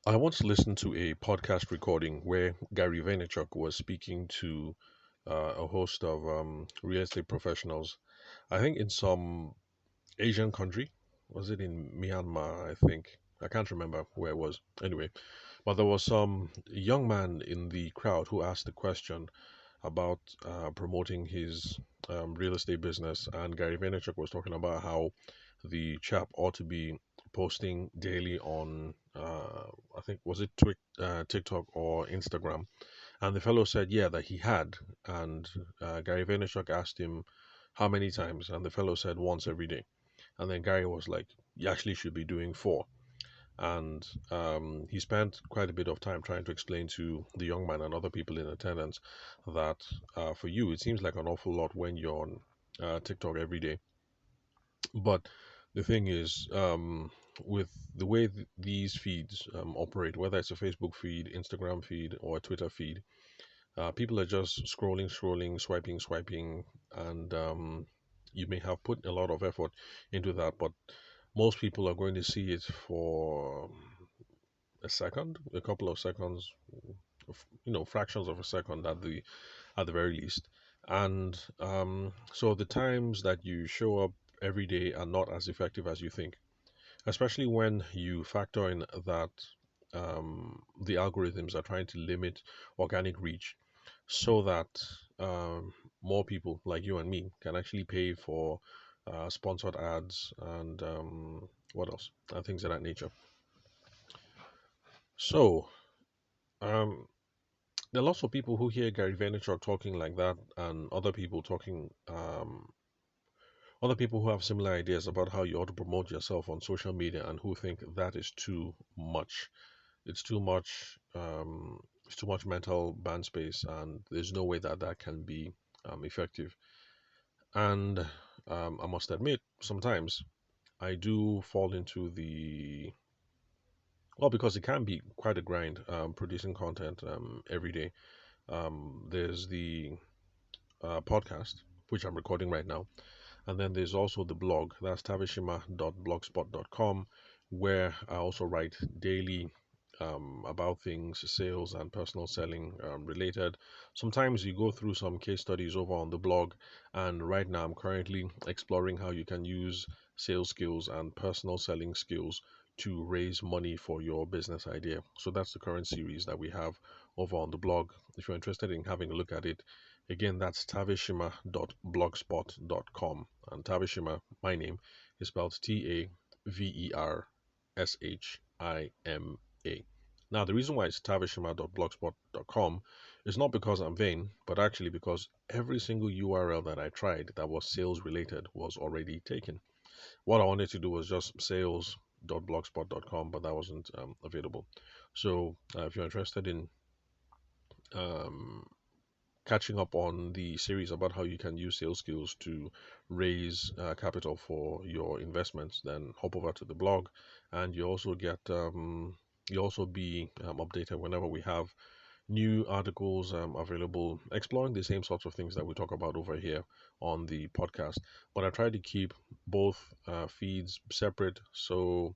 I once listened to a podcast recording where Gary Vaynerchuk was speaking to a host of real estate professionals. I think in some Asian country. Was it in Myanmar? I think. I can't remember where it was. Anyway, but there was some young man in the crowd who asked the question about promoting his real estate business, and Gary Vaynerchuk was talking about how the chap ought to be posting daily on, I think, was it TikTok or Instagram? And the fellow said, yeah, that he had. And Gary Vaynerchuk asked him how many times, and the fellow said once every day. And then Gary was like, you actually should be doing four. And he spent quite a bit of time trying to explain to the young man and other people in attendance that for you, it seems like an awful lot when you're on TikTok every day. But the thing is, with the way these feeds operate, whether it's a Facebook feed, Instagram feed, or a Twitter feed, people are just scrolling, scrolling, swiping, swiping, and you may have put a lot of effort into that, but most people are going to see it for a second, a couple of seconds, fractions of a second at the very least. And so the times that you show up every day are not as effective as you think, especially when you factor in that the algorithms are trying to limit organic reach so that more people like you and me can actually pay for sponsored ads and what else? Things of that nature. So, um, there are lots of people who hear Gary Vaynerchuk talking like that, and other people who have similar ideas about how you ought to promote yourself on social media, and who think that is too much. It's too much. It's too much mental band space, and there's no way that that can be effective. And I must admit, sometimes I do fall into the well, because it can be quite a grind producing content every day. There's the podcast, which I'm recording right now. And then there's also the blog, that's tavishima.blogspot.com, where I also write daily about things, sales and personal selling related. Sometimes you go through some case studies over on the blog, and right now I'm currently exploring how you can use sales skills and personal selling skills to raise money for your business idea. So that's the current series that we have over on the blog. If you're interested in having a look at it, again, that's tavishima.blogspot.com. And Tavishima, my name, is spelled Tavershima. Now, the reason why it's tavishima.blogspot.com is not because I'm vain, but actually because every single URL that I tried that was sales related was already taken. What I wanted to do was just sales.blogspot.com, but that wasn't available. So, if you're interested in um, catching up on the series about how you can use sales skills to raise capital for your investments, then hop over to the blog, and you also be updated whenever we have new articles available exploring the same sorts of things that we talk about over here on the podcast. But I try to keep both feeds separate, so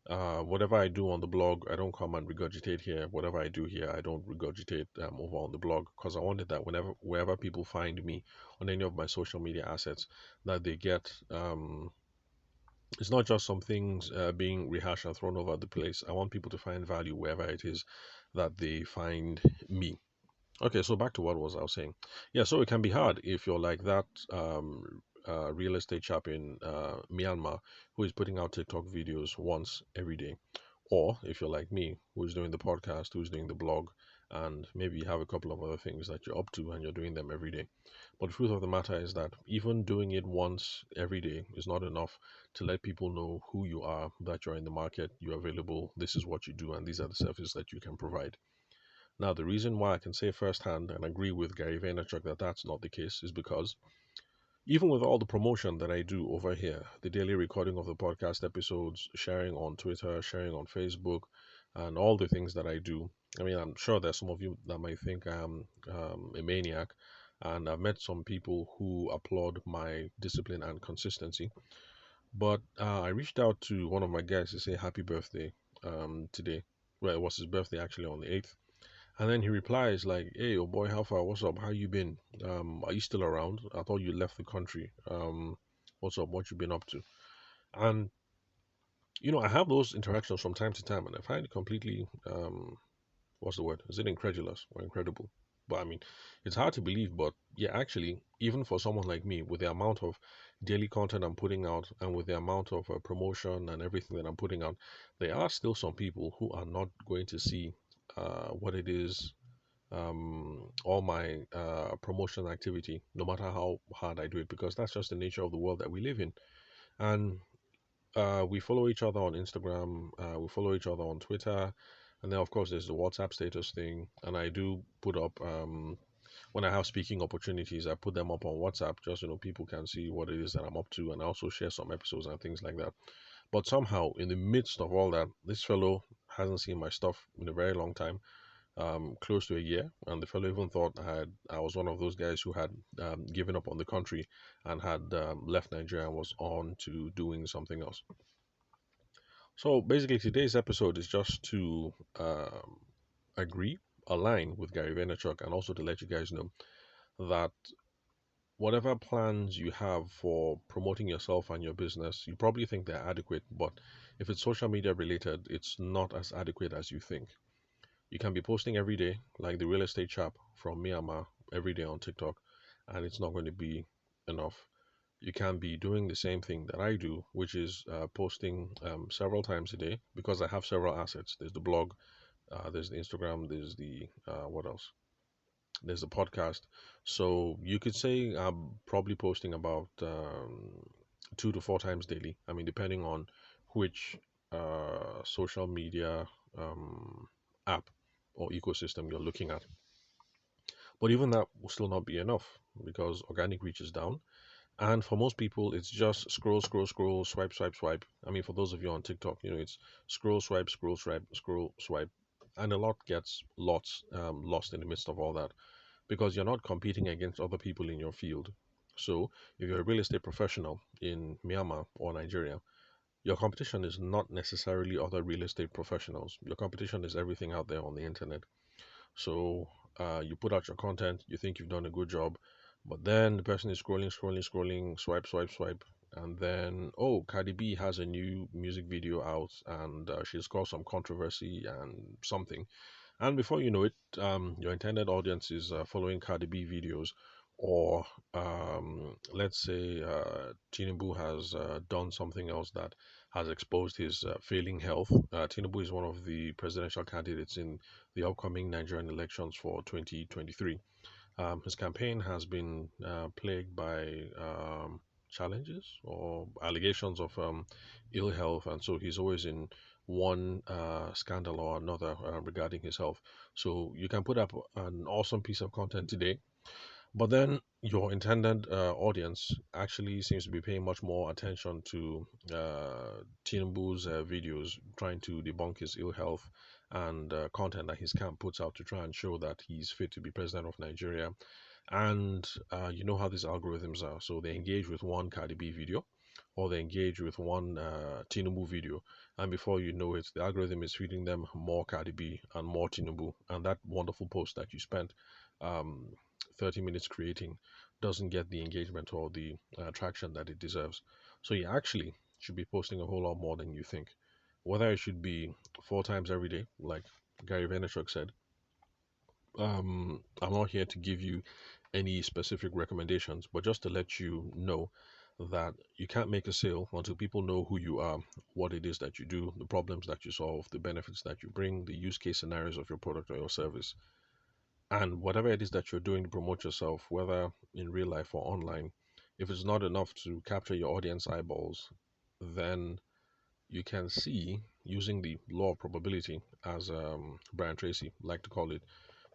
whatever I do on the blog, I don't come and regurgitate here. Whatever I do here, I don't regurgitate over on the blog, because I wanted that wherever people find me on any of my social media assets, that they get. It's not just some things being rehashed and thrown over the place. I want people to find value wherever it is that they find me. Okay, so back to what was I was saying. Yeah, so it can be hard if you're like that real estate chap in Myanmar who is putting out TikTok videos once every day. Or if you're like me, who's doing the podcast, who's doing the blog, and maybe you have a couple of other things that you're up to and you're doing them every day. But the truth of the matter is that even doing it once every day is not enough to let people know who you are, that you're in the market, you're available, this is what you do, and these are the services that you can provide. Now, the reason why I can say firsthand and agree with Gary Vaynerchuk that that's not the case is because even with all the promotion that I do over here, the daily recording of the podcast episodes, sharing on Twitter, sharing on Facebook, and all the things that I do, I mean, I'm sure there's some of you that might think I'm a maniac, and I've met some people who applaud my discipline and consistency. But I reached out to one of my guys to say happy birthday today. Well, it was his birthday actually on the 8th. And then he replies like, "Hey, oh boy, how far? What's up? How you been? Are you still around? I thought you left the country. What's up? What you been up to?" And I have those interactions from time to time, and I find it completely what's the word? Is it incredulous or incredible? But I mean, it's hard to believe, but yeah, actually, even for someone like me, with the amount of daily content I'm putting out and with the amount of promotion and everything that I'm putting out, there are still some people who are not going to see what it is, all my promotion activity, no matter how hard I do it, because that's just the nature of the world that we live in. And we follow each other on Instagram. We follow each other on Twitter, and then of course there's the WhatsApp status thing. And I do put up when I have speaking opportunities, I put them up on WhatsApp just people can see what it is that I'm up to, and I also share some episodes and things like that. But somehow, in the midst of all that, this fellow hasn't seen my stuff in a very long time, close to a year, and the fellow even thought I was one of those guys who had given up on the country and had left Nigeria and was on to doing something else. So basically, today's episode is just to agree, align with Gary Vaynerchuk, and also to let you guys know that whatever plans you have for promoting yourself and your business, you probably think they're adequate, but if it's social media related, it's not as adequate as you think. You can be posting every day, like the real estate chap from Myanmar, every day on TikTok, and it's not going to be enough. You can be doing the same thing that I do, which is posting several times a day because I have several assets. There's the blog, there's the Instagram, there's the what else? There's the podcast. So you could say I'm probably posting about 2 to 4 times daily. I mean, depending on which social media app or ecosystem you're looking at. But even that will still not be enough because organic reach is down. And for most people, it's just scroll, scroll, scroll, swipe, swipe, swipe. I mean, for those of you on TikTok, it's scroll, swipe, scroll, swipe, scroll, swipe. And a lot gets lost in the midst of all that because you're not competing against other people in your field. So if you're a real estate professional in Myanmar or Nigeria, your competition is not necessarily other real estate professionals. Your competition is everything out there on the internet. So you put out your content, you think you've done a good job, but then the person is scrolling, scrolling, scrolling, swipe, swipe, swipe, and then oh, Cardi B has a new music video out, and she's caused some controversy and something, and before you know it, your intended audience is following Cardi B videos, or let's say Tinubu has done something else that has exposed his failing health. Tinubu is one of the presidential candidates in the upcoming Nigerian elections for 2023. His campaign has been plagued by challenges or allegations of ill health, and so he's always in one scandal or another regarding his health. So you can put up an awesome piece of content today, but then your intended audience actually seems to be paying much more attention to Tinubu's videos, trying to debunk his ill health and content that his camp puts out to try and show that he's fit to be president of Nigeria. And you know how these algorithms are. So they engage with one Cardi B video or they engage with one Tinubu video. And before you know it, the algorithm is feeding them more Cardi B and more Tinubu. And that wonderful post that you spent um, 30 minutes creating doesn't get the engagement or the traction that it deserves. So you actually should be posting a whole lot more than you think. Whether it should be 4 times every day, like Gary Vaynerchuk said, I'm not here to give you any specific recommendations, but just to let you know that you can't make a sale until people know who you are, what it is that you do, the problems that you solve, the benefits that you bring, the use case scenarios of your product or your service. And whatever it is that you're doing to promote yourself, whether in real life or online, if it's not enough to capture your audience eyeballs, then you can see using the law of probability, as Brian Tracy like to call it,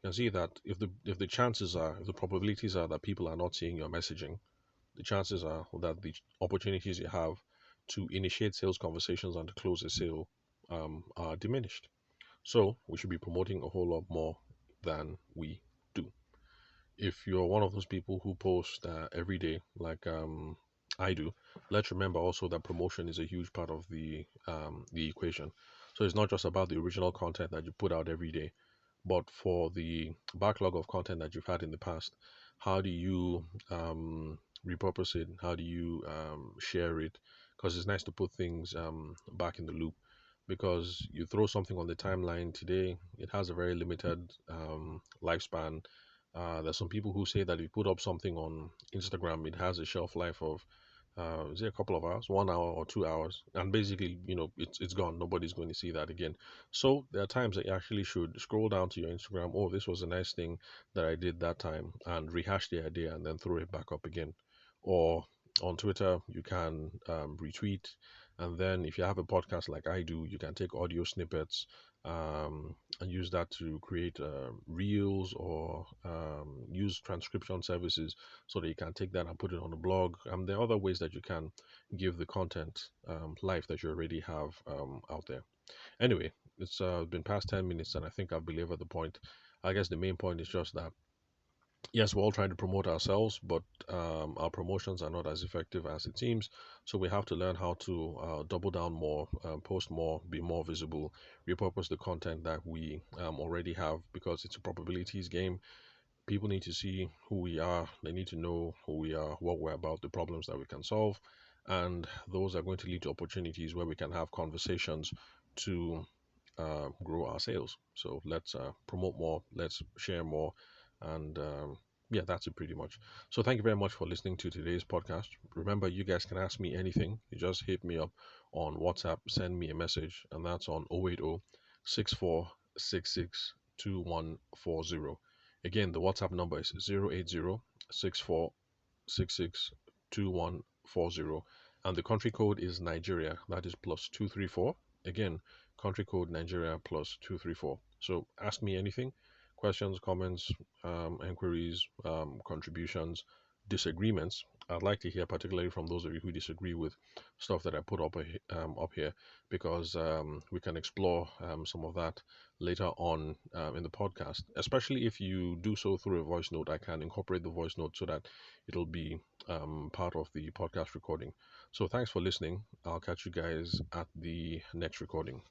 you can see that if the chances are, if the probabilities are that people are not seeing your messaging, the chances are that the opportunities you have to initiate sales conversations and to close a sale are diminished. So we should be promoting a whole lot more than we do. If you're one of those people who post every day, like I do, let's remember also that promotion is a huge part of the equation. So it's not just about the original content that you put out every day, but for the backlog of content that you've had in the past, how do you repurpose it? How do you share it? Because it's nice to put things back in the loop. Because you throw something on the timeline today, it has a very limited lifespan. There's some people who say that if you put up something on Instagram, it has a shelf life of is it a couple of hours, 1 hour or 2 hours, and basically, it's gone. Nobody's going to see that again. So there are times that you actually should scroll down to your Instagram. Oh, this was a nice thing that I did that time, and rehash the idea and then throw it back up again. Or on Twitter, you can retweet, and then if you have a podcast like I do, you can take audio snippets and use that to create reels or use transcription services so that you can take that and put it on a blog. There are other ways that you can give the content life that you already have out there. Anyway, it's been past 10 minutes and I think I've belabored the point. I guess the main point is just that yes, we're all trying to promote ourselves, but our promotions are not as effective as it seems. So we have to learn how to double down more, post more, be more visible, repurpose the content that we already have, because it's a probabilities game. People need to see who we are, they need to know who we are, what we're about, the problems that we can solve, and those are going to lead to opportunities where we can have conversations to grow our sales. So let's promote more, let's share more, and yeah, that's it pretty much. So thank you very much for listening to today's podcast. Remember, you guys can ask me anything. You just hit me up on WhatsApp, send me a message, and that's on 080 6466 2140. Again, the WhatsApp number is 080 6466 2140, and the country code is Nigeria. That is plus 234. Again, country code Nigeria plus 234. So ask me anything, questions, comments, inquiries, contributions, disagreements. I'd like to hear particularly from those of you who disagree with stuff that I put up here, because we can explore some of that later on in the podcast. Especially if you do so through a voice note, I can incorporate the voice note so that it'll be part of the podcast recording. So thanks for listening. I'll catch you guys at the next recording.